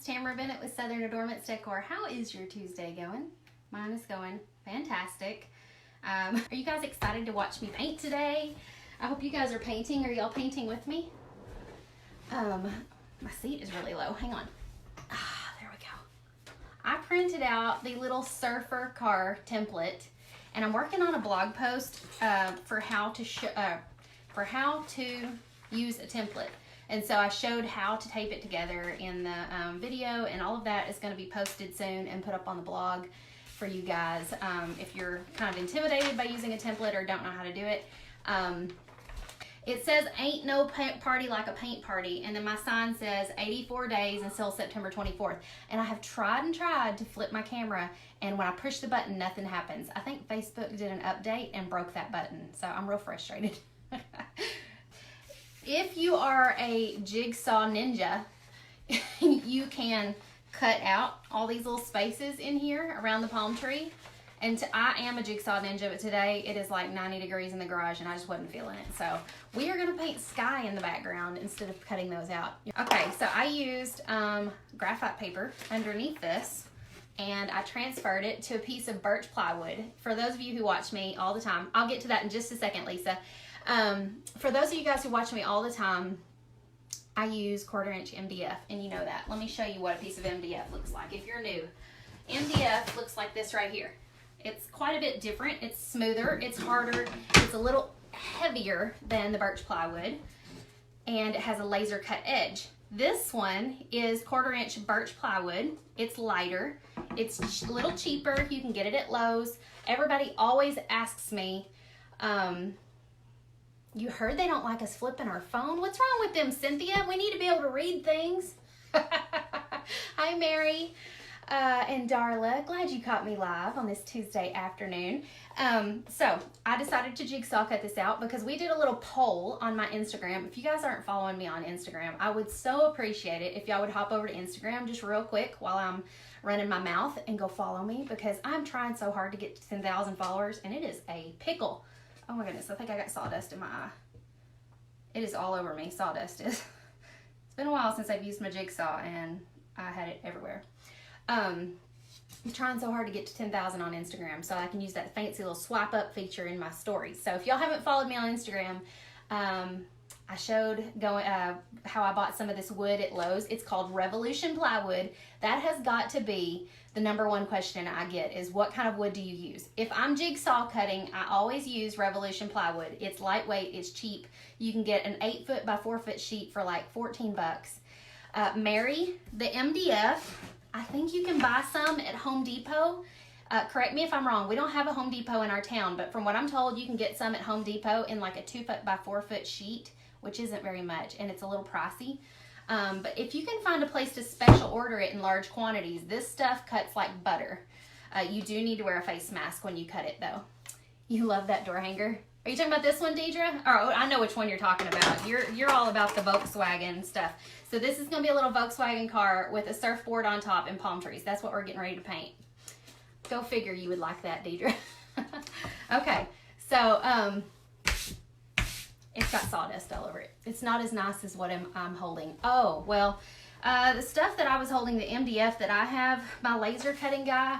Tamara Bennett with Southern Adoornments Decor. How is your Tuesday going? Mine is going fantastic. Are you guys excited to watch me paint today? I hope you guys are painting. Are y'all painting with me? My seat is really low. Hang on. There we go. I printed out the little surfer car template, and I'm working on a blog post for how to use a template. And so I showed how to tape it together in the video, and all of that is going to be posted soon and put up on the blog for you guys. If you're kind of intimidated by using a template or don't know how to do it. It says, ain't no party like a paint party. And then my sign says 84 days until September 24th. And I have tried and tried to flip my camera, and when I push the button, nothing happens. I think Facebook did an update and broke that button. So I'm real frustrated. If you are a jigsaw ninja, you can cut out all these little spaces in here around the palm tree. And I am a jigsaw ninja, but today it is like 90 degrees in the garage and I just wasn't feeling it. So we are going to paint sky in the background instead of cutting those out. Okay, so I used graphite paper underneath this, and I transferred it to a piece of birch plywood. For those of you who watch me all the time, I'll get to that in just a second, Lisa. For those of you guys who watch me all the time, I use 1/4 inch MDF, and you know that. Let me show you what a piece of MDF looks like if you're new. MDF looks like this right here. It's quite a bit different. It's smoother, it's harder, it's a little heavier than the birch plywood, and it has a laser cut edge. This one is 1/4 inch birch plywood. It's lighter, it's a little cheaper. You can get it at Lowe's. Everybody always asks me, you heard they don't like us flipping our phone? What's wrong with them, Cynthia? We need to be able to read things. Hi, Mary. And Darla, glad you caught me live on this Tuesday afternoon. So I decided to jigsaw cut this out because we did a little poll on my Instagram. If you guys aren't following me on Instagram, I would so appreciate it if y'all would hop over to Instagram just real quick while I'm running my mouth and go follow me, because I'm trying so hard to get to 10,000 followers, and it is a pickle. Oh my goodness, I think I got sawdust in my eye. It is all over me, sawdust is. It's been a while since I've used my jigsaw, and I had it everywhere. I'm trying so hard to get to 10,000 on Instagram so I can use that fancy little swipe up feature in my stories. So if y'all haven't followed me on Instagram, I showed how I bought some of this wood at Lowe's. It's called Revolution Plywood. That has got to be the #1 question I get, is what kind of wood do you use? If I'm jigsaw cutting, I always use Revolution Plywood. It's lightweight, it's cheap. You can get an 8-foot by 4-foot sheet for like 14 bucks. Mary, the MDF, I think you can buy some at Home Depot. Correct me if I'm wrong. We don't have a Home Depot in our town, but from what I'm told, you can get some at Home Depot in like a 2-foot by 4-foot sheet, which isn't very much, and it's a little pricey. But if you can find a place to special order it in large quantities, this stuff cuts like butter. You do need to wear a face mask when you cut it, though. You love that door hanger. Are you talking about this one, Deidre? Oh, I know which one you're talking about. You're all about the Volkswagen stuff. So this is going to be a little Volkswagen car with a surfboard on top and palm trees. That's what we're getting ready to paint. Go figure, you would like that, Deidre. Okay, so it's got sawdust all over it. It's not as nice as what I'm holding. Oh, well, the stuff that I was holding, the MDF that I have, my laser cutting guy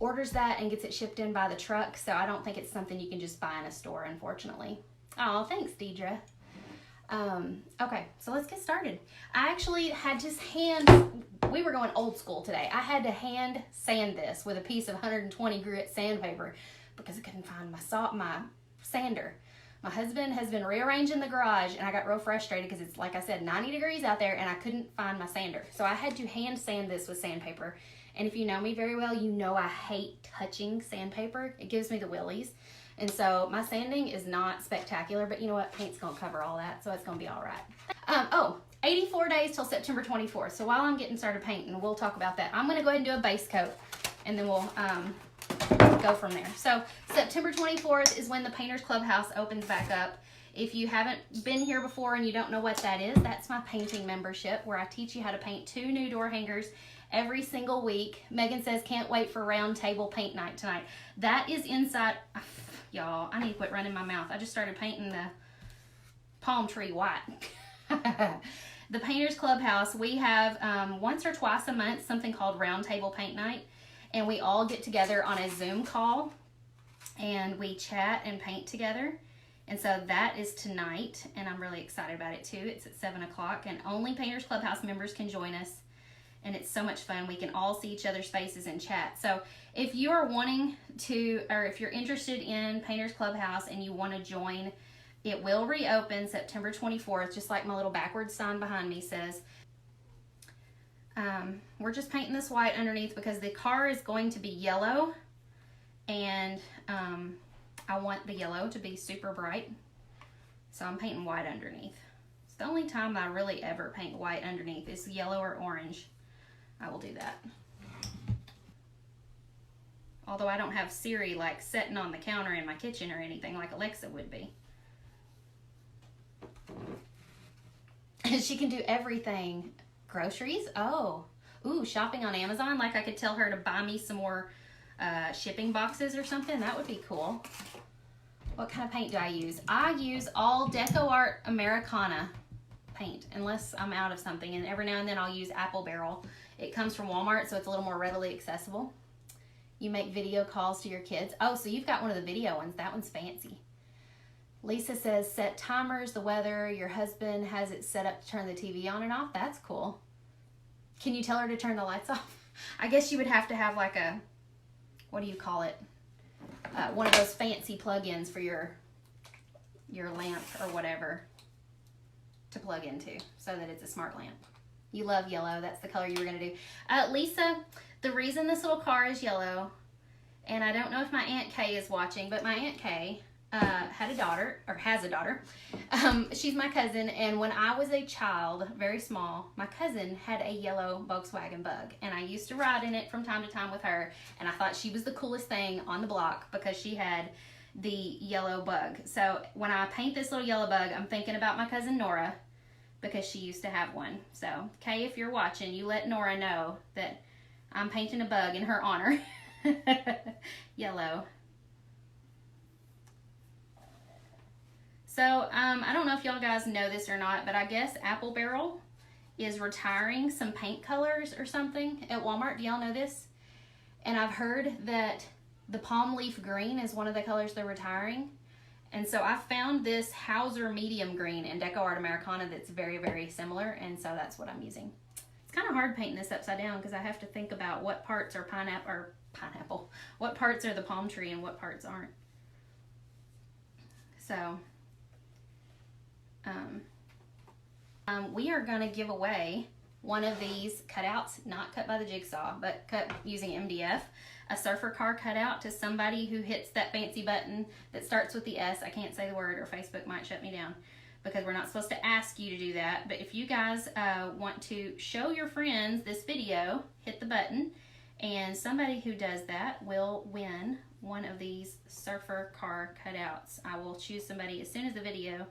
orders that and gets it shipped in by the truck, so I don't think it's something you can just buy in a store, unfortunately. Oh, thanks, Deidre. Okay, so let's get started. I actually had to we were going old school today. I had to hand sand this with a piece of 120 grit sandpaper because I couldn't find my sander. My husband has been rearranging the garage, and I got real frustrated because it's, like I said, 90 degrees out there, and I couldn't find my sander. So I had to hand sand this with sandpaper. And if you know me very well, you know I hate touching sandpaper. It gives me the willies. And so my sanding is not spectacular, but you know what? Paint's going to cover all that, so it's going to be all right. 84 days till September 24th. So while I'm getting started painting, we'll talk about that. I'm going to go ahead and do a base coat, and then we'll go from there. So September 24th is when the Painters Clubhouse opens back up. If you haven't been here before and you don't know what that is, that's my painting membership, where I teach you how to paint 2 new door hangers every single week. Megan says, can't wait for round table paint night tonight. That is inside. Y'all, I need to quit running my mouth. I just started painting the palm tree white. The Painters Clubhouse, we have once or twice a month something called Roundtable Paint Night, and we all get together on a Zoom call and we chat and paint together. And so that is tonight, and I'm really excited about it too. It's at 7 o'clock, and only Painters Clubhouse members can join us, and it's so much fun. We can all see each other's faces and chat. So if you're wanting to, or if you're interested in Painters Clubhouse and you want to join, it will reopen September 24th, just like my little backwards sign behind me says. We're just painting this white underneath because the car is going to be yellow, and I want the yellow to be super bright, so I'm painting white underneath. It's the only time I really ever paint white underneath is yellow or orange. I will do that. Although I don't have Siri like sitting on the counter in my kitchen or anything like Alexa would be. And she can do everything. Groceries? Oh. Ooh, shopping on Amazon. Like I could tell her to buy me some more shipping boxes or something. That would be cool. What kind of paint do I use? I use all Decor Americana paint unless I'm out of something, and every now and then I'll use Apple Barrel. It comes from Walmart, so it's a little more readily accessible. You make video calls to your kids. Oh, so you've got one of the video ones. That one's fancy. Lisa says set timers, the weather. Your husband has it set up to turn the TV on and off. That's cool. Can you tell her to turn the lights off? I guess you would have to have like a, what do you call it? One of those fancy plug-ins for your lamp or whatever to plug into so that it's a smart lamp. You love yellow. That's the color you were going to do. Lisa, the reason this little car is yellow, and I don't know if my Aunt Kay is watching, but my Aunt Kay had a daughter, or has a daughter. She's my cousin, and when I was a child, very small, my cousin had a yellow Volkswagen Bug, and I used to ride in it from time to time with her, and I thought she was the coolest thing on the block because she had the yellow Bug. So when I paint this little yellow Bug, I'm thinking about my cousin Nora because she used to have one. So, Kay, if you're watching, you let Nora know that I'm painting a bug in her honor. Yellow. So, I don't know if y'all guys know this or not, but I guess Apple Barrel is retiring some paint colors or something at Walmart. Do y'all know this? And I've heard that the palm leaf green is one of the colors they're retiring. And so I found this Hauser medium green in Decor Americana that's very, very similar, and so that's what I'm using. It's kind of hard painting this upside down because I have to think about what parts are pineapple, what parts are the palm tree and what parts aren't. So, we are going to give away one of these cutouts, not cut by the jigsaw, but cut using MDF, a surfer car cutout to somebody who hits that fancy button that starts with the S. I can't say the word or Facebook might shut me down because we're not supposed to ask you to do that. But if you guys want to show your friends this video, hit the button, and somebody who does that will win one of these surfer car cutouts. I will choose somebody as soon as the video.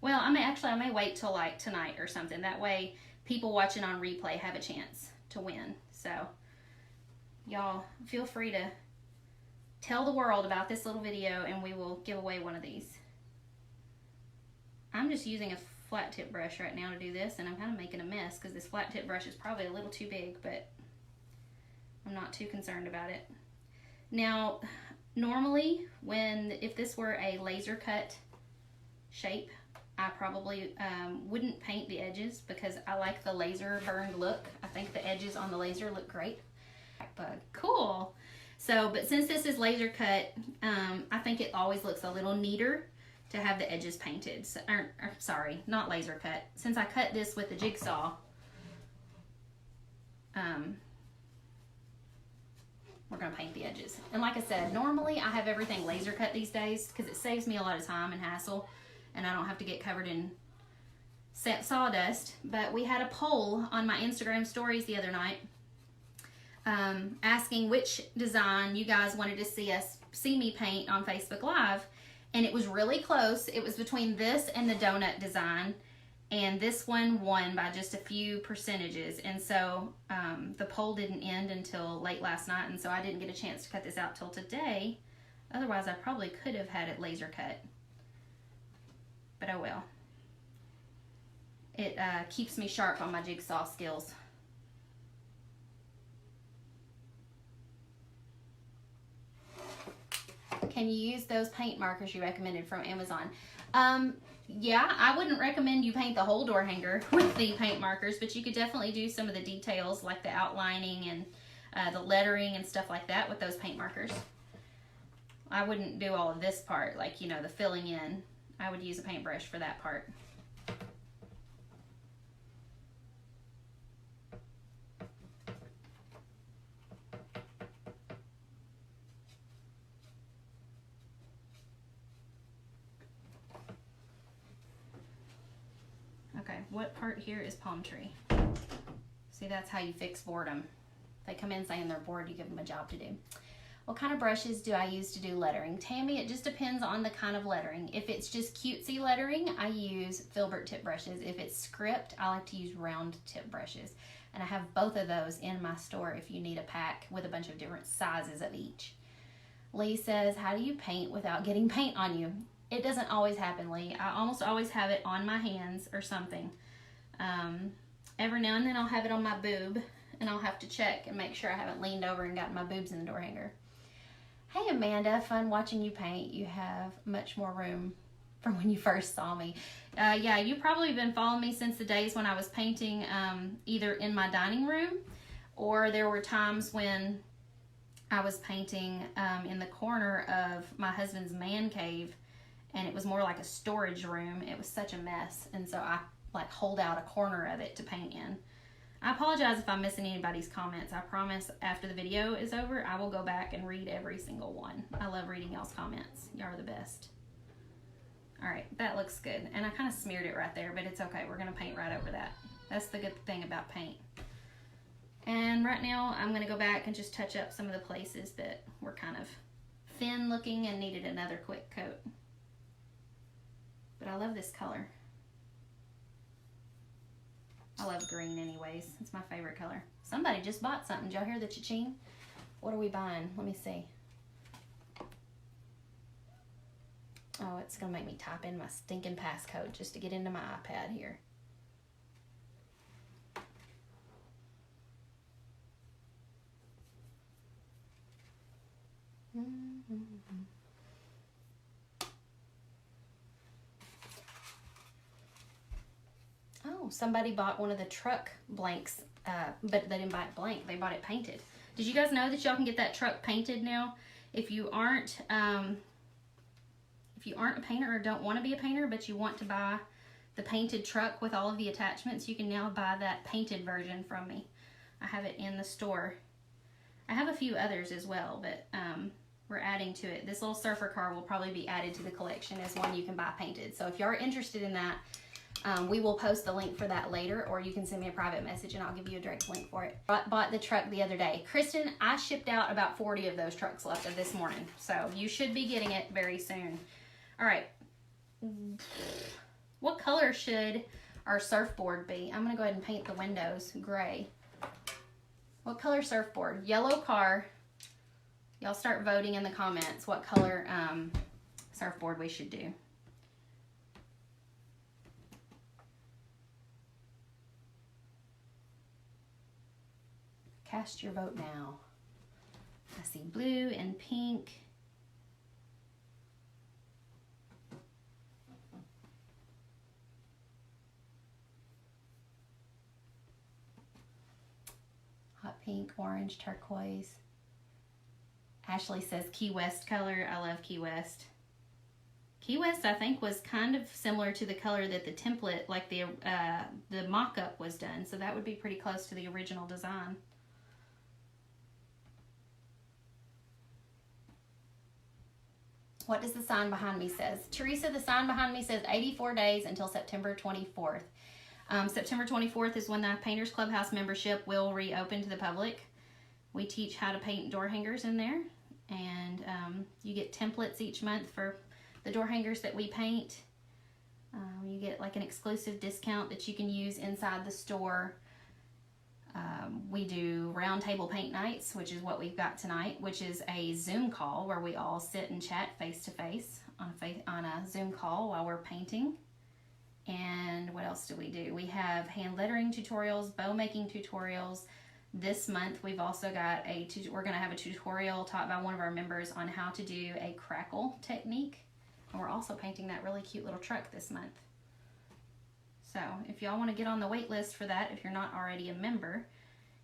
Well, I may wait till like tonight or something. That way people watching on replay have a chance to win. So y'all feel free to tell the world about this little video and we will give away one of these. I'm just using a flat tip brush right now to do this, and I'm kind of making a mess because this flat tip brush is probably a little too big, but I'm not too concerned about it. Now, normally if this were a laser cut shape, I probably wouldn't paint the edges because I like the laser burned look. I think the edges on the laser look great. Bug. Cool. So, but since this is laser cut, I think it always looks a little neater to have the edges painted. So, sorry, not laser cut. Since I cut this with the jigsaw, we're going to paint the edges. And like I said, normally I have everything laser cut these days because it saves me a lot of time and hassle, and I don't have to get covered in sawdust. But we had a poll on my Instagram stories the other night asking which design you guys wanted to see me paint on Facebook Live, and it was really close. It was between this and the donut design, and this one won by just a few percentages. And so the poll didn't end until late last night, and so I didn't get a chance to cut this out till today. Otherwise I probably could have had it laser cut, but oh well. It keeps me sharp on my jigsaw skills. Can you use those paint markers you recommended from Amazon? Yeah, I wouldn't recommend you paint the whole door hanger with the paint markers, but you could definitely do some of the details like the outlining and the lettering and stuff like that with those paint markers. I wouldn't do all of this part, like, you know, the filling in. I would use a paintbrush for that part. Okay, what part here is palm tree? See, that's how you fix boredom. They come in saying they're bored, you give them a job to do. What kind of brushes do I use to do lettering? Tammy, it just depends on the kind of lettering. If it's just cutesy lettering, I use filbert tip brushes. If it's script, I like to use round tip brushes. And I have both of those in my store if you need a pack with a bunch of different sizes of each. Lee says, how do you paint without getting paint on you? It doesn't always happen, Lee. I almost always have it on my hands or something. Every now and then I'll have it on my boob, and I'll have to check and make sure I haven't leaned over and gotten my boobs in the door hanger. Hey Amanda, fun watching you paint. You have much more room from when you first saw me. Yeah, you've probably been following me since the days when I was painting either in my dining room, or there were times when I was painting in the corner of my husband's man cave, and it was more like a storage room. It was such a mess, and so I like hold out a corner of it to paint in. I apologize if I'm missing anybody's comments. I promise after the video is over, I will go back and read every single one. I love reading y'all's comments. Y'all are the best. All right, that looks good. And I kind of smeared it right there, but it's okay. We're gonna paint right over that. That's the good thing about paint. And right now, I'm gonna go back and just touch up some of the places that were kind of thin looking and needed another quick coat. But I love this color. I love green anyways. It's my favorite color. Somebody just bought something. Did y'all hear the cha-ching? What are we buying? Let me see. Oh, it's gonna make me type in my stinking passcode just to get into my iPad here. Oh, somebody bought one of the truck blanks, but they didn't buy it blank. They bought it painted. Did you guys know that y'all can get that truck painted now? If you aren't a painter or don't want to be a painter, but you want to buy the painted truck with all of the attachments, you can now buy that painted version from me. I have it in the store. I have a few others as well, but we're adding to it. This little surfer car will probably be added to the collection as one you can buy painted. So if you are interested in that, we will post the link for that later, or you can send me a private message and I'll give you a direct link for it. Bought the truck the other day. Kristen, I shipped out about 40 of those trucks left of this morning. So you should be getting it very soon. All right. What color should our surfboard be? I'm gonna go ahead and paint the windows gray. What color surfboard? Yellow car. Y'all start voting in the comments what color surfboard we should do. Cast your vote now. I see blue and pink. Hot pink, orange, turquoise. Ashley says Key West color. I love Key West. Key West, I think, was kind of similar to the color that the template, like the mock-up was done. So that would be pretty close to the original design. What does the sign behind me says? Teresa, the sign behind me says 84 days until September 24th. September 24th is when the Painters Clubhouse membership will reopen to the public. We teach how to paint door hangers in there, and you get templates each month for the door hangers that we paint. You get like an exclusive discount that you can use inside the store. We do round table paint nights, which is what we've got tonight, which is a Zoom call where we all sit and chat face to face on a Zoom call while we're painting. And what else do? We have hand lettering tutorials, bow making tutorials. This month we've also got we're going to have a tutorial taught by one of our members on how to do a crackle technique. And we're also painting that really cute little truck this month. So if y'all want to get on the wait list for that, if you're not already a member,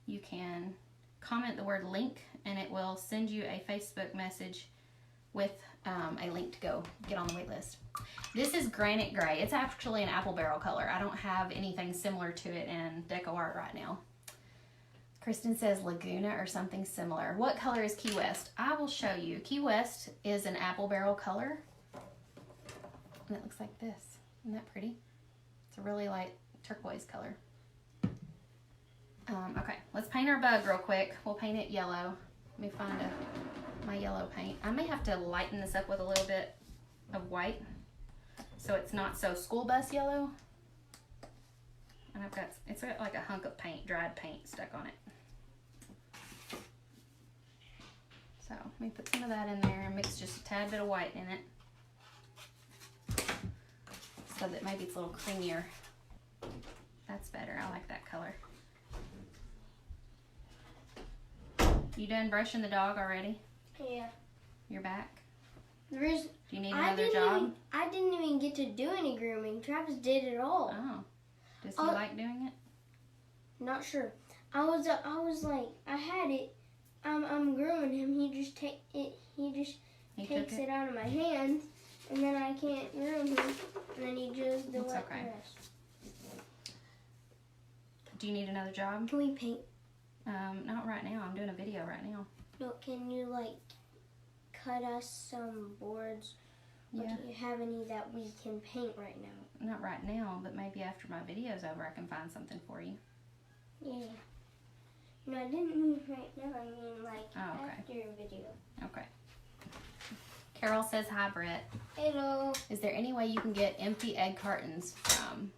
you can comment the word link and it will send you a Facebook message with a link to go get on the wait list. This is Granite Gray. It's actually an apple barrel color. I don't have anything similar to it in Deco Art right now. Kristen says Laguna or something similar. What color is Key West? I will show you. Key West is an apple barrel color. And it looks like this. Isn't that pretty? It's a really light turquoise color. Okay, let's paint our bug real quick. We'll paint it yellow. Let me find my yellow paint. I may have to lighten this up with a little bit of white so it's not so school bus yellow. And it's got like a hunk of paint, dried paint stuck on it. So let me put some of that in there and mix just a tad bit of white in it so that maybe it's a little creamier. That's better. I like that color. You done brushing the dog already? Yeah. You're back? Do you need another job? I didn't even get to do any grooming. Travis did it all. Oh. Does he like doing it? Not sure. I was like, I had it. I'm grooming him. He just takes it out of my hands, and then I can't groom him, and then he just does the rest. Do you need another job? Can we paint? Not right now. I'm doing a video right now. No, can you like cut us some boards? Yeah. Or do you have any that we can paint right now? Not right now, but maybe after my video's over I can find something for you. Yeah. No, I didn't mean right now. I mean like after your video. Okay. Carol says hi, Brett. Hello. Is there any way you can get empty egg cartons from?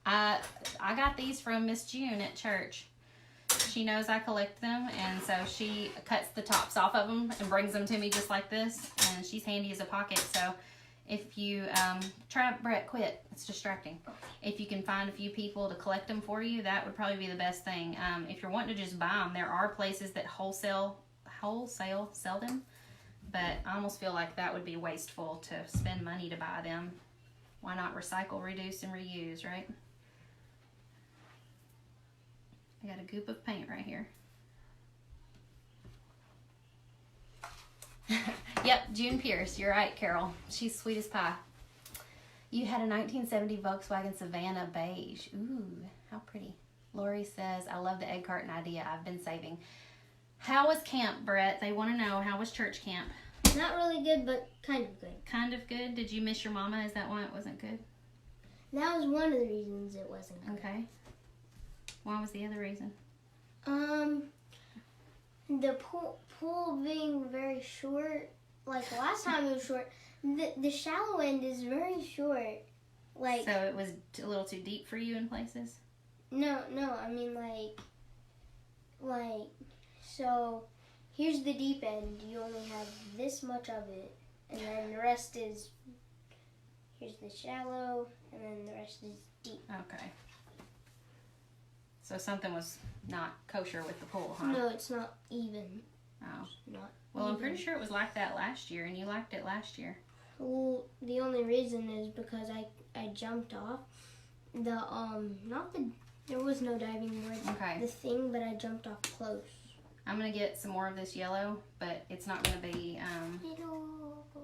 I got these from Miss June at church. She knows I collect them, and so she cuts the tops off of them and brings them to me just like this, and she's handy as a pocket. So if you try, Brett, quit. It's distracting. If you can find a few people to collect them for you, that would probably be the best thing. If you're wanting to just buy them, there are places that wholesale sell them, but I almost feel like that would be wasteful to spend money to buy them. Why not recycle, reduce, and reuse, right? I got a goop of paint right here. Yep, June Pierce. You're right, Carol. She's sweet as pie. You had a 1970 Volkswagen Savannah beige. Ooh, how pretty. Lori says, I love the egg carton idea. I've been saving. How was camp, Brett? They want to know, how was church camp? Not really good, but kind of good. Kind of good? Did you miss your mama? Is that why it wasn't good? That was one of the reasons it wasn't good. Okay. What was the other reason? The pool being very short. Like last time it was short. The shallow end is very short. Like. So it was a little too deep for you in places? No. I mean like. So, here's the deep end. You only have this much of it, and then the rest is. Here's the shallow, and then the rest is deep. Okay. So something was not kosher with the pool, huh? No, it's not even. Oh. It's not well, even. I'm pretty sure it was like that last year, and you liked it last year. Well, the only reason is because I jumped off there was no diving board. Okay. The thing, but I jumped off close. I'm gonna get some more of this yellow, but it's not gonna be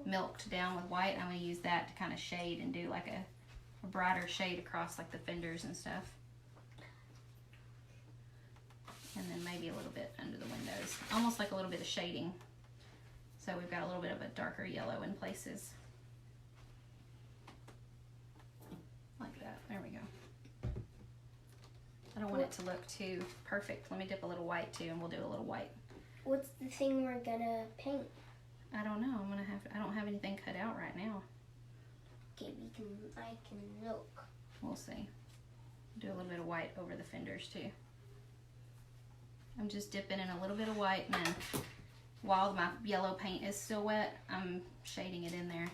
milked down with white. I'm gonna use that to kind of shade and do like a brighter shade across like the fenders and stuff. And then maybe a little bit under the windows. Almost like a little bit of shading. So we've got a little bit of a darker yellow in places. Like that. There we go. I don't want it to look too perfect. Let me dip a little white too, and we'll do a little white. What's the thing we're gonna paint? I don't know. I don't have anything cut out right now. Okay, I can look. We'll see. Do a little bit of white over the fenders too. I'm just dipping in a little bit of white, and then while my yellow paint is still wet, I'm shading it in there.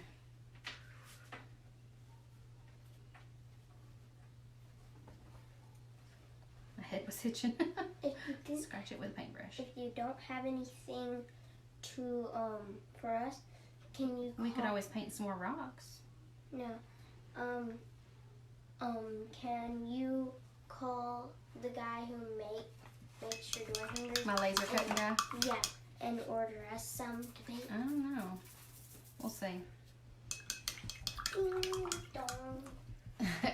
was itching. If Scratch it with a paintbrush. If you don't have anything to for us, can you? We could always paint some more rocks. No. Can you call the guy who makes your door hangers? My laser cutting guy? Yeah, and order us some to paint. I don't know. We'll see. Ding dong.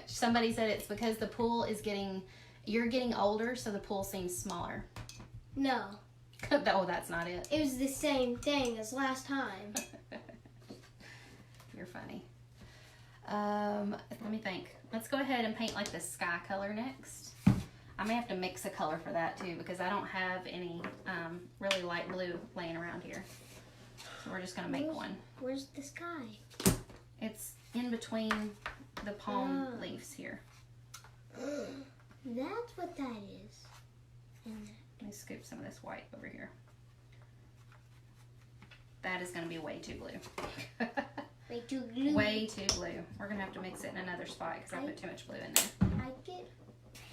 Somebody said it's because the pool is you're getting older, so the pool seems smaller. No. Oh, that's not it. It was the same thing as last time. You're funny. Let me think. Let's go ahead and paint like the sky color next. I may have to mix a color for that too because I don't have any really light blue laying around here. So we're just going to make one. Where's the sky? It's in between the palm leaves here. That's what that is. Let me scoop some of this white over here. That is going to be way too blue. Way too blue. Way too blue. We're going to have to mix it in another spot because I put too much blue in there. I get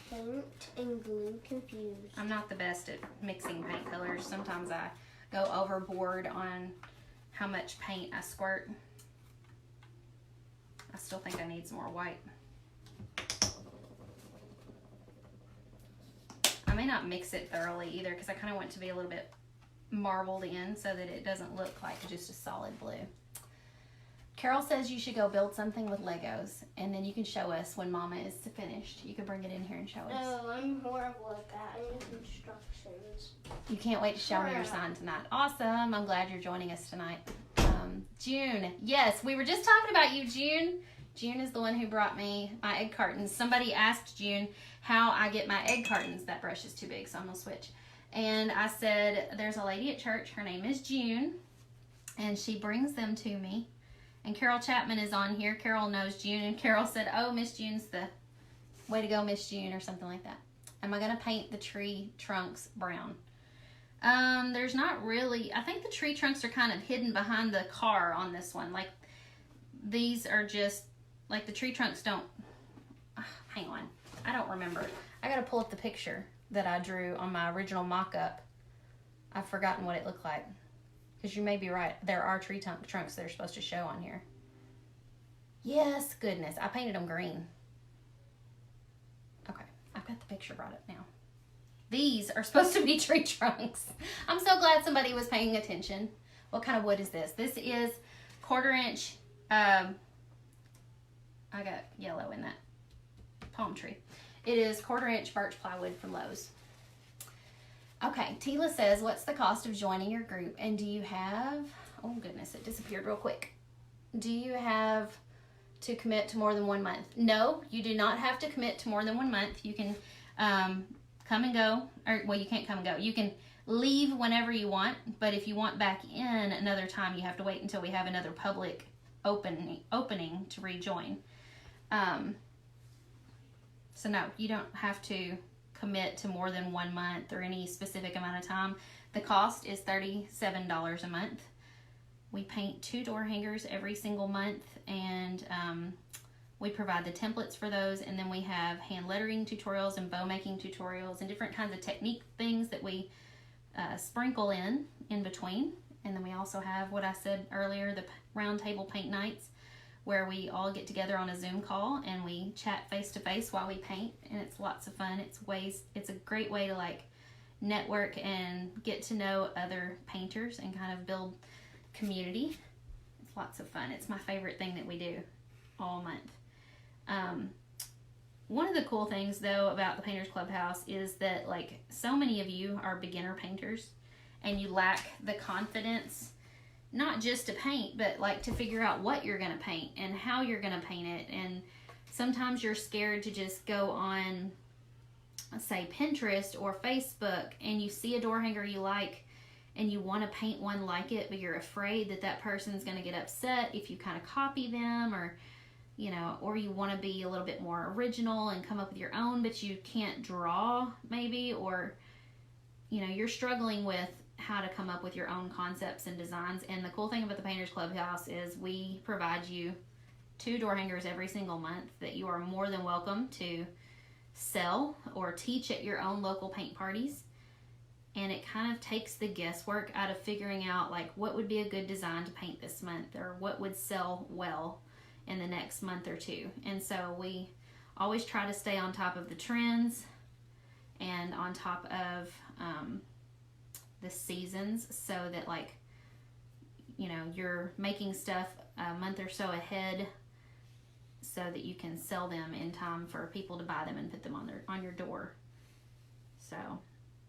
paint and glue confused. I'm not the best at mixing paint colors. Sometimes I go overboard on how much paint I squirt. I still think I need some more white. I may not mix it thoroughly either because I kind of want it to be a little bit marbled in so that it doesn't look like just a solid blue. Carol says you should go build something with Legos and then you can show us when Mama is finished. You can bring it in here and show us. No, I'm horrible at that. I need instructions. You can't wait to show me your sign tonight. Awesome. I'm glad you're joining us tonight. June. Yes, we were just talking about you, June. June is the one who brought me my egg cartons. Somebody asked June how I get my egg cartons. That brush is too big, so I'm going to switch. And I said, there's a lady at church. Her name is June, and she brings them to me. And Carol Chapman is on here. Carol knows June, and Carol said, oh, Miss June's the way to go, Miss June, or something like that. Am I going to paint the tree trunks brown? There's not really, I think the tree trunks are kind of hidden behind the car on this one. Like, these are just, like the tree trunks don't, hang on, I don't remember. I got to pull up the picture that I drew on my original mock-up. I've forgotten what it looked like. Because you may be right. There are tree trunks that are supposed to show on here. Yes, goodness. I painted them green. Okay, I've got the picture brought up now. These are supposed to be tree trunks. I'm so glad somebody was paying attention. What kind of wood is this? This is 1/4 inch. I got yellow in that palm tree. It is 1/4 inch birch plywood from Lowe's. Okay, Tila says, what's the cost of joining your group? And do you have, oh goodness, it disappeared real quick. Do you have to commit to more than 1 month? No, you do not have to commit to more than 1 month. You can come and go, or well, you can't come and go. You can leave whenever you want, but if you want back in another time, you have to wait until we have another public opening to rejoin. So no, you don't have to commit to more than 1 month or any specific amount of time. The cost is $37 a month. We paint 2 door hangers every single month, and we provide the templates for those, and then we have hand lettering tutorials and bow making tutorials and different kinds of technique things that we sprinkle in between. And then we also have what I said earlier, the round table paint nights, where we all get together on a Zoom call and we chat face to face while we paint, and it's lots of fun. It's a great way to like network and get to know other painters and kind of build community. It's lots of fun. It's my favorite thing that we do all month. One of the cool things though about the Painters Clubhouse is that like so many of you are beginner painters and you lack the confidence not just to paint, but like to figure out what you're going to paint and how you're going to paint it. And sometimes you're scared to just go on, say, Pinterest or Facebook, and you see a door hanger you like and you want to paint one like it, but you're afraid that that person's going to get upset if you kind of copy them, or you know, or you want to be a little bit more original and come up with your own, but you can't draw maybe, or you know, you're struggling with how to come up with your own concepts and designs. And the cool thing about the Painters Clubhouse is we provide you 2 door hangers every single month that you are more than welcome to sell or teach at your own local paint parties. And it kind of takes the guesswork out of figuring out like what would be a good design to paint this month, or what would sell well in the next month or two. And so we always try to stay on top of the trends and on top of the seasons, so that, like, you know, you're making stuff a month or so ahead so that you can sell them in time for people to buy them and put them on your door. So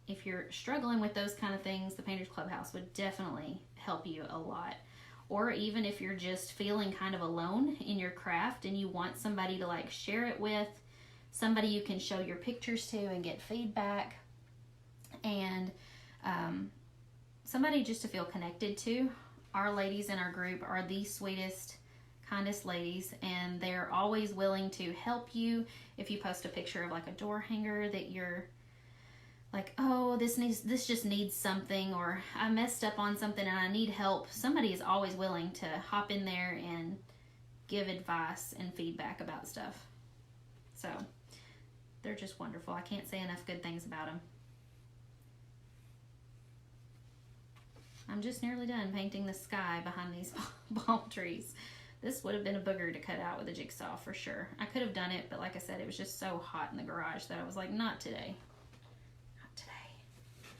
if you're struggling with those kind of things, the Painters Clubhouse would definitely help you a lot. Or even if you're just feeling kind of alone in your craft and you want somebody to like share it with, somebody you can show your pictures to and get feedback, and somebody just to feel connected to. Our ladies in our group are the sweetest, kindest ladies, and they're always willing to help you. If you post a picture of like a door hanger that you're like, oh, this just needs something, or I messed up on something and I need help, somebody is always willing to hop in there and give advice and feedback about stuff. So they're just wonderful. I can't say enough good things about them. I'm just nearly done painting the sky behind these palm trees. This would have been a booger to cut out with a jigsaw for sure. I could have done it, but like I said, it was just so hot in the garage that I was like, not today. Not today.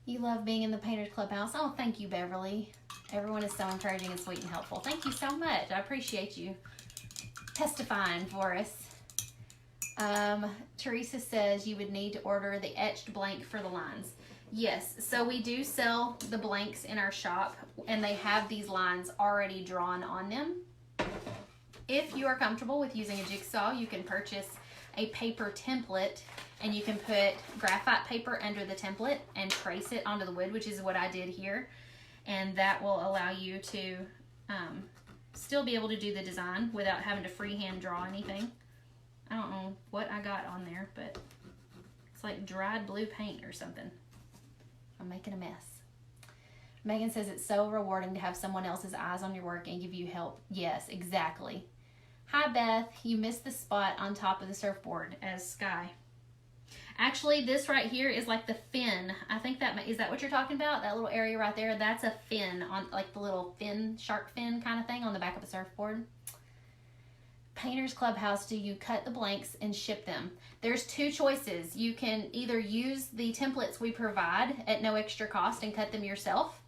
You love being in the Painters Clubhouse. Oh, thank you, Beverly. Everyone is so encouraging and sweet and helpful. Thank you so much. I appreciate you testifying for us. Teresa says you would need to order the etched blank for the lines. Yes, so we do sell the blanks in our shop, and they have these lines already drawn on them. If you are comfortable with using a jigsaw, you can purchase a paper template, and you can put graphite paper under the template and trace it onto the wood, which is what I did here. And that will allow you to still be able to do the design without having to freehand draw anything. I don't know what I got on there, but it's like dried blue paint or something. I'm making a mess. Megan says it's so rewarding to have someone else's eyes on your work and give you help. Yes, exactly. Hi, Beth. You missed the spot on top of the surfboard as Sky. Actually, this right here is like the fin. I think is that what you're talking about? That little area right there? That's a fin, on like the little fin, shark fin kind of thing on the back of a surfboard. Painters Clubhouse, do you cut the blanks and ship them? There's two choices. You can either use the templates we provide at no extra cost and cut them yourself,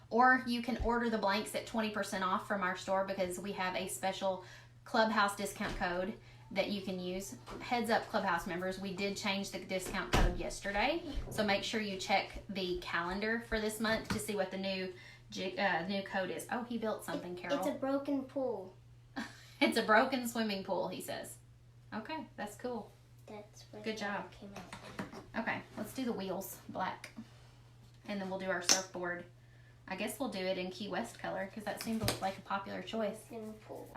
or you can order the blanks at 20% off from our store, because we have a special Clubhouse discount code that you can use. Heads up, Clubhouse members, we did change the discount code yesterday, so make sure you check the calendar for this month to see what the new code is. Oh, he built something, Carol. It's a broken pool. It's a broken swimming pool, he says. Okay, that's cool. That's what Good job. Came out. Okay, let's do the wheels black. And then we'll do our surfboard. I guess we'll do it in Key West color, because that seemed like a popular choice. Pool.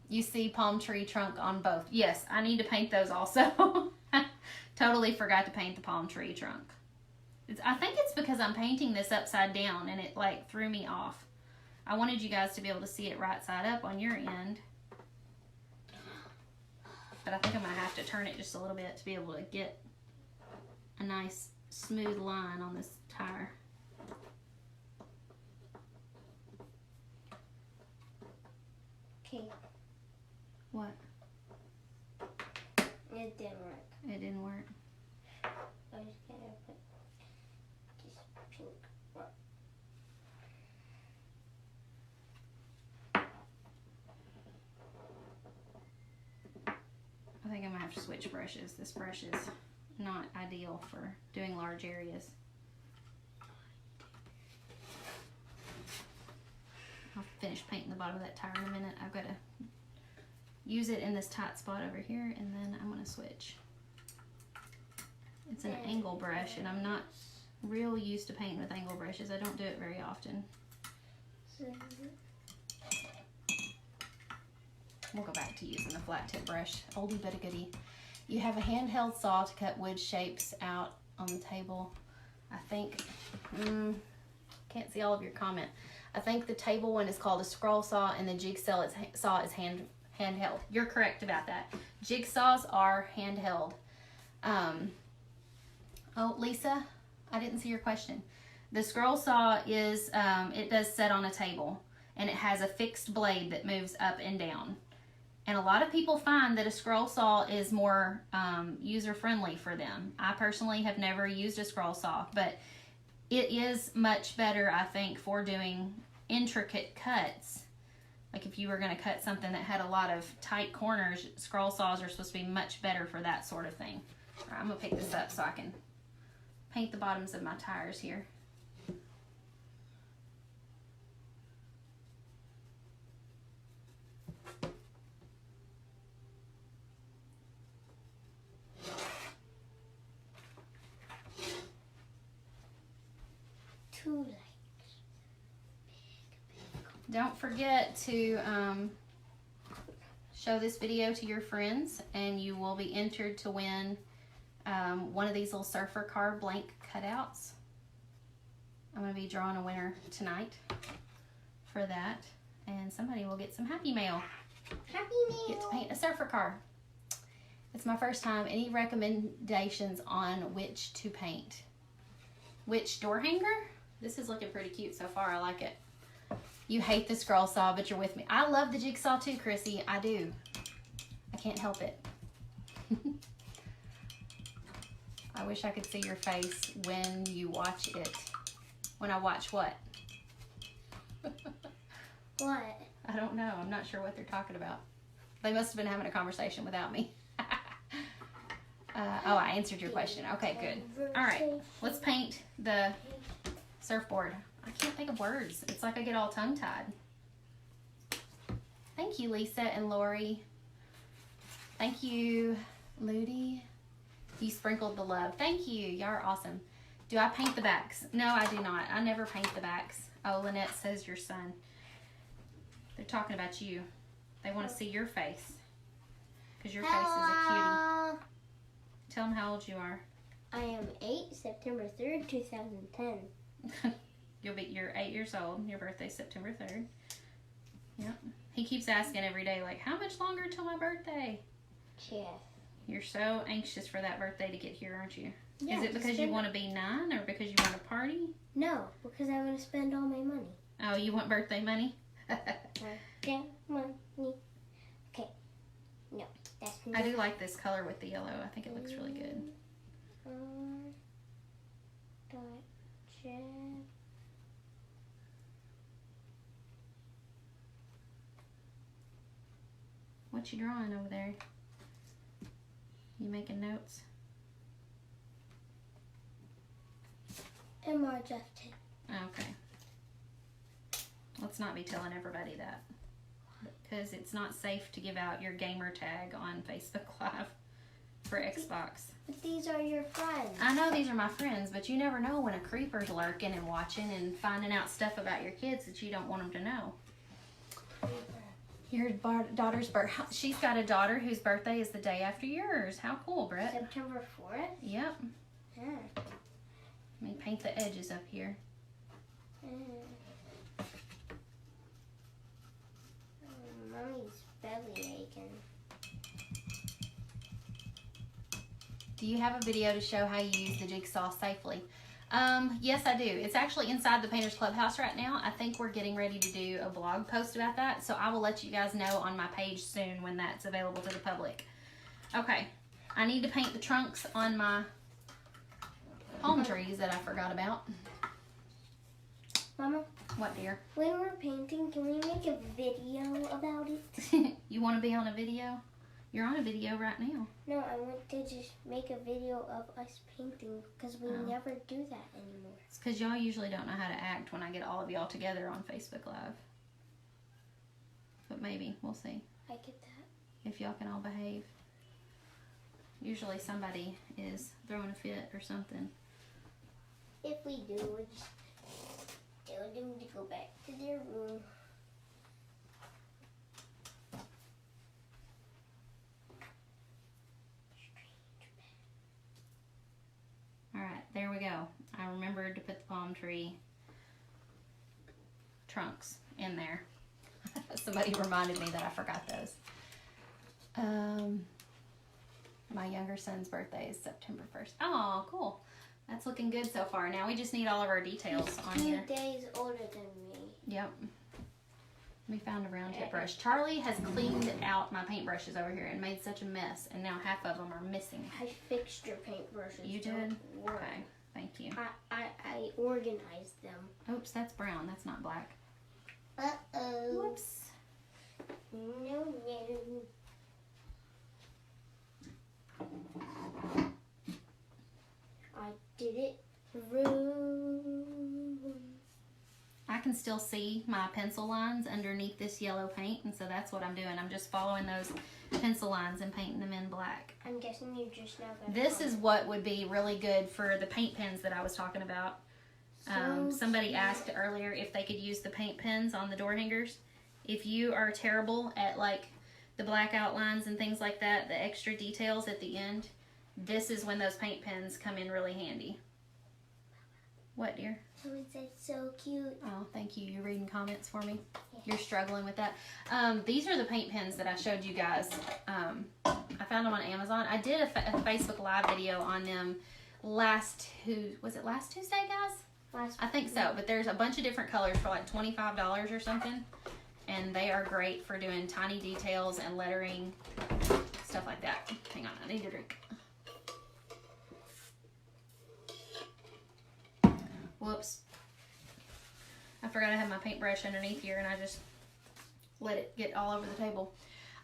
You see palm tree trunk on both. Yes, I need to paint those also. Totally forgot to paint the palm tree trunk. I think it's because I'm painting this upside down and it like threw me off. I wanted you guys to be able to see it right side up on your end. But I think I'm going to have to turn it just a little bit to be able to get a nice smooth line on this tire. Okay. What? It didn't work. It didn't work. I was going to put this pink rock. I think I'm going to have to switch brushes. This brush is not ideal for doing large areas. I'll finish painting the bottom of that tire in a minute. I've got to use it in this tight spot over here, and then I'm going to switch. It's an angle brush, and I'm not real used to painting with angle brushes. I don't do it very often. We'll go back to using the flat tip brush. Oldie but a goodie. You have a handheld saw to cut wood shapes out on the table. I think, can't see all of your comment. I think the table one is called a scroll saw, and the jigsaw saw is handheld. You're correct about that. Jigsaws are handheld. Oh, Lisa, I didn't see your question. The scroll saw is, it does set on a table, and it has a fixed blade that moves up and down. And a lot of people find that a scroll saw is more user-friendly for them. I personally have never used a scroll saw, but it is much better, I think, for doing intricate cuts. Like if you were going to cut something that had a lot of tight corners, scroll saws are supposed to be much better for that sort of thing. All right, I'm going to pick this up so I can paint the bottoms of my tires here. Don't forget to show this video to your friends, and you will be entered to win one of these little surfer car blank cutouts. I'm going to be drawing a winner tonight for that, and somebody will get some happy mail. Happy mail. Get to paint a surfer car. It's my first time. Any recommendations on which to paint? Which door hanger? This is looking pretty cute so far. I like it. You hate the scroll saw, but you're with me. I love the jigsaw too, Chrissy. I do. I can't help it. I wish I could see your face when you watch it. When I watch what? What? I don't know. I'm not sure what they're talking about. They must have been having a conversation without me. Oh, I answered your question. Okay, good. All right, let's paint the surfboard. I can't think of words. It's like I get all tongue-tied. Thank you, Lisa and Lori. Thank you, Ludi. You sprinkled the love. Thank you. Y'all are awesome. Do I paint the backs? No, I do not. I never paint the backs. Oh, Lynette says your son. They're talking about you. They want to see your face. Because your face is a cutie. Tell them how old you are. I am 8, September 3rd, 2010. You're 8 years old. Your birthday's September 3rd. Yep. He keeps asking every day, like, how much longer till my birthday? Yeah. You're so anxious for that birthday to get here, aren't you? Yeah, is it because you want to be 9 or because you want to party? No, because I want to spend all my money. Oh, you want birthday money? Okay, money. Okay. No, that's not. I do like this color with the yellow. I think it looks really good. Gotcha. What you drawing over there? You making notes? MR Justin. Okay. Let's not be telling everybody that. Because it's not safe to give out your gamer tag on Facebook Live for Xbox. But these are your friends. I know these are my friends, but you never know when a creeper's lurking and watching and finding out stuff about your kids that you don't want them to know. Your daughter's birthday. She's got a daughter whose birthday is the day after yours. How cool, Brett. September 4th? Yep. Yeah. Let me paint the edges up here. Mommy's belly aching. Do you have a video to show how you use the jigsaw safely? Yes, I do. It's actually inside the Painters Clubhouse right now. I think we're getting ready to do a blog post about that, so I will let you guys know on my page soon when that's available to the public. Okay, I need to paint the trunks on my palm trees that I forgot about. Mama? What, dear? When we're painting, can we make a video about it? You want to be on a video? You're on a video right now. No, I want to just make a video of us painting because we never do that anymore. It's because y'all usually don't know how to act when I get all of y'all together on Facebook Live. But maybe, we'll see. I get that. If y'all can all behave. Usually somebody is throwing a fit or something. If we do, we'll just tell them to go back to their room. Alright, there we go. I remembered to put the palm tree trunks in there. Somebody reminded me that I forgot those. My younger son's birthday is September 1st. Oh, cool. That's looking good so far. Now we just need all of our details on here. 2 days older than me. Yep. We found a round tip brush. Charlie has cleaned out my paintbrushes over here and made such a mess, and now half of them are missing. I fixed your paintbrushes. You did? Okay, thank you. I organized them. Oops, that's brown. That's not black. Uh-oh. Whoops. No. I did it wrong. I can still see my pencil lines underneath this yellow paint, and so that's what I'm doing. I'm just following those pencil lines and painting them in black. I'm guessing you just now got This is what would be really good for the paint pens that I was talking about. Somebody asked earlier if they could use the paint pens on the door hangers. If you are terrible at like the black outlines and things like that, the extra details at the end, this is when those paint pens come in really handy. What, dear? Someone said so cute. Oh, thank you. You're reading comments for me? Yeah. You're struggling with that. These are the paint pens that I showed you guys. I found them on Amazon. I did a Facebook Live video on them last Tuesday, guys? I think so, but there's a bunch of different colors for like $25 or something. And they are great for doing tiny details and lettering, stuff like that. Hang on, I need a drink. Whoops. I forgot I had my paintbrush underneath here and I just let it get all over the table.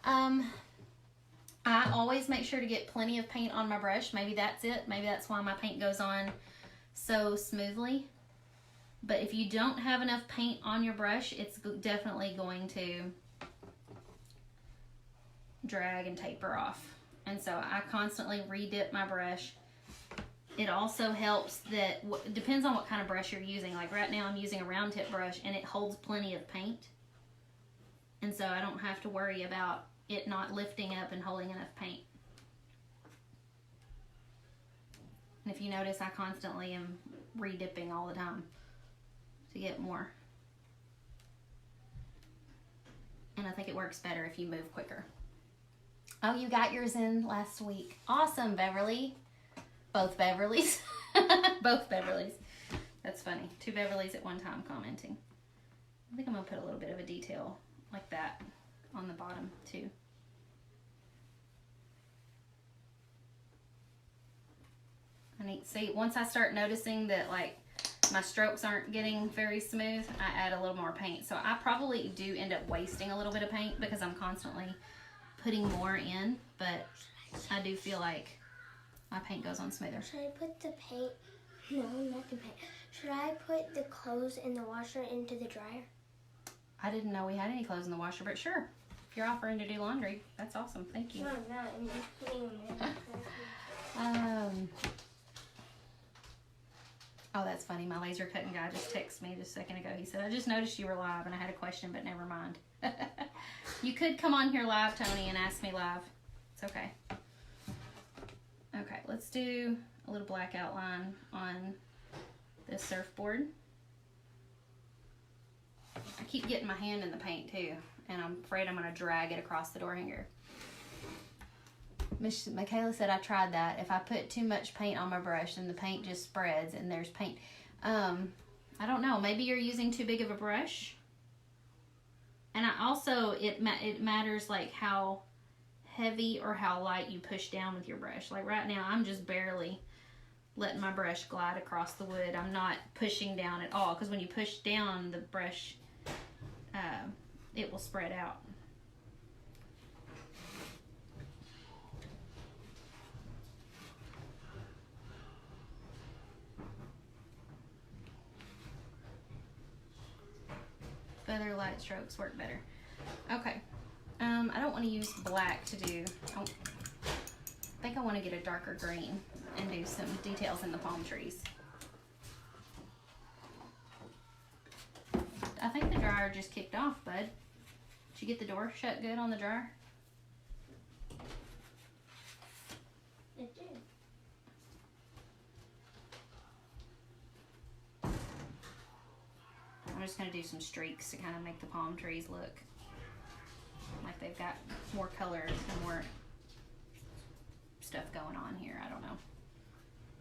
I always make sure to get plenty of paint on my brush. Maybe that's it. Maybe that's why my paint goes on so smoothly. But if you don't have enough paint on your brush, it's definitely going to drag and taper off. And so I constantly re-dip my brush. It also helps that, depends on what kind of brush you're using. Like right now I'm using a round tip brush and it holds plenty of paint. And so I don't have to worry about it not lifting up and holding enough paint. And if you notice, I constantly am re-dipping all the time to get more. And I think it works better if you move quicker. Oh, you got yours in last week. Awesome, Beverly. Both Beverlys. Both Beverlys. That's funny. 2 Beverlys at one time commenting. I think I'm going to put a little bit of a detail like that on the bottom too. I need, see, once I start noticing that like my strokes aren't getting very smooth, I add a little more paint. So I probably do end up wasting a little bit of paint because I'm constantly putting more in, but I do feel like my paint goes on smoother. Should I put the paint? No, not the paint. Should I put the clothes in the washer into the dryer? I didn't know we had any clothes in the washer, but sure. If you're offering to do laundry, that's awesome. Thank you. No, I'm not. I'm just putting them in. Oh, that's funny. My laser cutting guy just texted me just a second ago. He said, I just noticed you were live and I had a question, but never mind. You could come on here live, Tony, and ask me live. It's okay. Okay, let's do a little black outline on this surfboard. I keep getting my hand in the paint too, and I'm afraid I'm going to drag it across the door hanger. Miss Michaela said I tried that. If I put too much paint on my brush, then the paint just spreads and there's paint. I don't know. Maybe you're using too big of a brush. And I also, it matters like how heavy or how light you push down with your brush. Like right now, I'm just barely letting my brush glide across the wood. I'm not pushing down at all, because when you push down the brush, it will spread out. Feather light strokes work better. Okay. I don't want to use black to do. I think I want to get a darker green and do some details in the palm trees. I think the dryer just kicked off, bud. Did you get the door shut good on the dryer? It did. I'm just going to do some streaks to kind of make the palm trees look like they've got more colors and more stuff going on here. I don't know.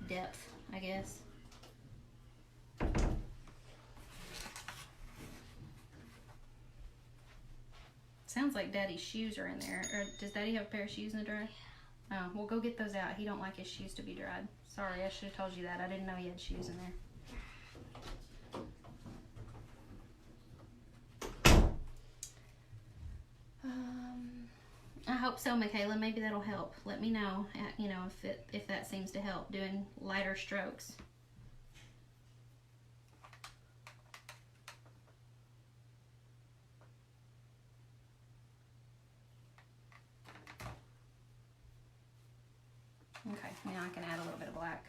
Depth, I guess. Sounds like Daddy's shoes are in there. Or does Daddy have a pair of shoes in the dryer? Oh, well, go get those out. He don't like his shoes to be dried. Sorry, I should have told you that. I didn't know he had shoes in there. I hope so, Michaela. Maybe that'll help. Let me know, you know, if that seems to help, doing lighter strokes. Okay, now I can add a little bit of black.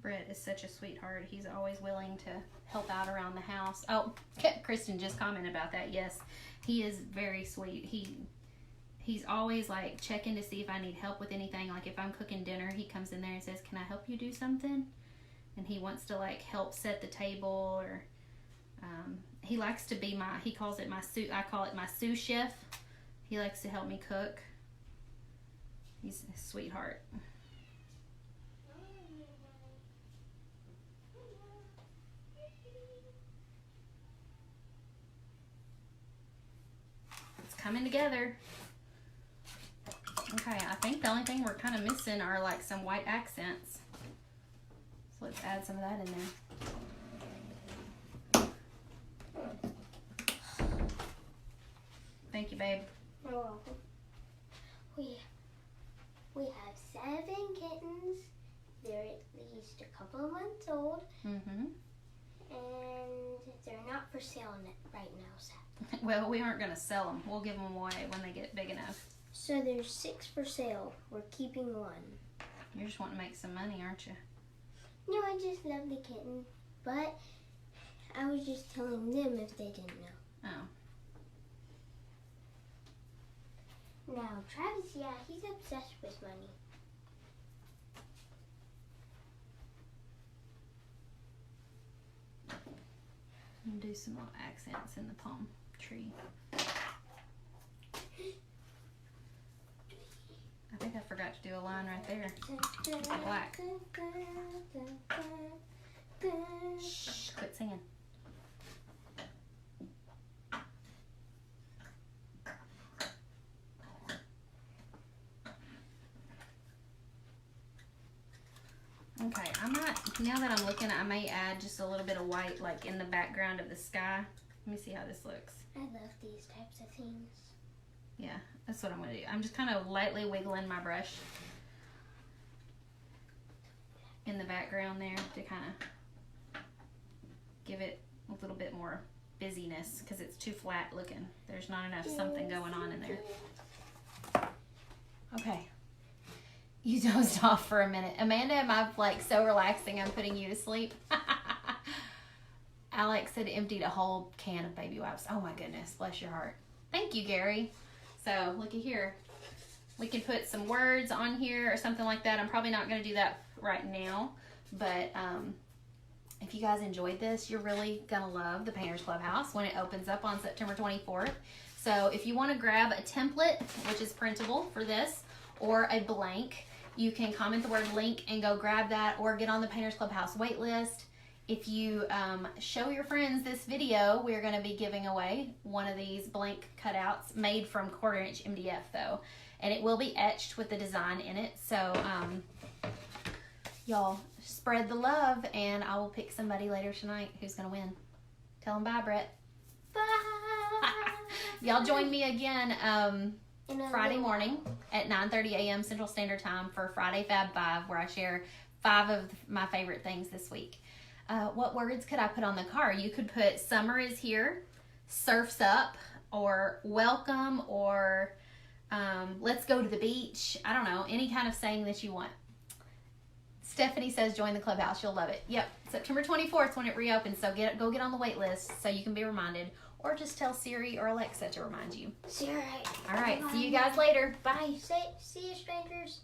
Brett is such a sweetheart. He's always willing to help out around the house. Oh, Kristen just commented about that. Yes, he is very sweet. He's always like checking to see if I need help with anything. Like if I'm cooking dinner, he comes in there and says, "Can I help you do something?" And he wants to like help set the table, or he likes to be he calls it my sous, I call it my sous chef. He likes to help me cook. He's a sweetheart. It's coming together. Okay, I think the only thing we're kind of missing are like some white accents. So let's add some of that in there. Thank you, babe. You're welcome. We have 7 kittens. They're at least a couple of months old. Mm-hmm. And they're not for sale right now, sadly. Well, we aren't going to sell them. We'll give them away when they get big enough. So there's 6 for sale. We're keeping 1. You're just wanting to make some money, aren't you? No, I just love the kitten. But I was just telling them if they didn't know. Oh. Now, Travis, yeah, he's obsessed with money. And do some little accents in the palm tree. I think I forgot to do a line right there. With the black. Shh, quit singing. Okay, I might, now that I'm looking, I may add just a little bit of white like in the background of the sky. Let me see how this looks. I love these types of things. Yeah, that's what I'm going to do. I'm just kind of lightly wiggling my brush in the background there to kind of give it a little bit more busyness because it's too flat looking. There's not enough something going on in there. Okay. You dozed off for a minute. Amanda, am I like so relaxing I'm putting you to sleep? Alex had emptied a whole can of baby wipes. Oh my goodness, bless your heart. Thank you, Gary. So looky here. We can put some words on here or something like that. I'm probably not going to do that right now, but if you guys enjoyed this, you're really going to love the Painters Clubhouse when it opens up on September 24th. So if you want to grab a template, which is printable for this, or a blank, you can comment the word link and go grab that, or get on the Painters Clubhouse wait list. If you show your friends this video, we're going to be giving away one of these blank cutouts made from 1/4 inch MDF though, and it will be etched with the design in it. So y'all spread the love, and I will pick somebody later tonight who's going to win. Tell them bye, Brett. Bye. Y'all join me again Friday morning at 9:30 a.m. Central Standard Time for Friday Fab 5, where I share 5 of my favorite things this week. What words could I put on the card? You could put summer is here, surf's up, or welcome, or let's go to the beach. I don't know, any kind of saying that you want. Stay Stephanie says join the clubhouse. You'll love it. Yep, September 24th when it reopens. So go get on the wait list so you can be reminded, or just tell Siri or Alexa to remind you. Siri. All right, see you guys later. Bye. See you, strangers.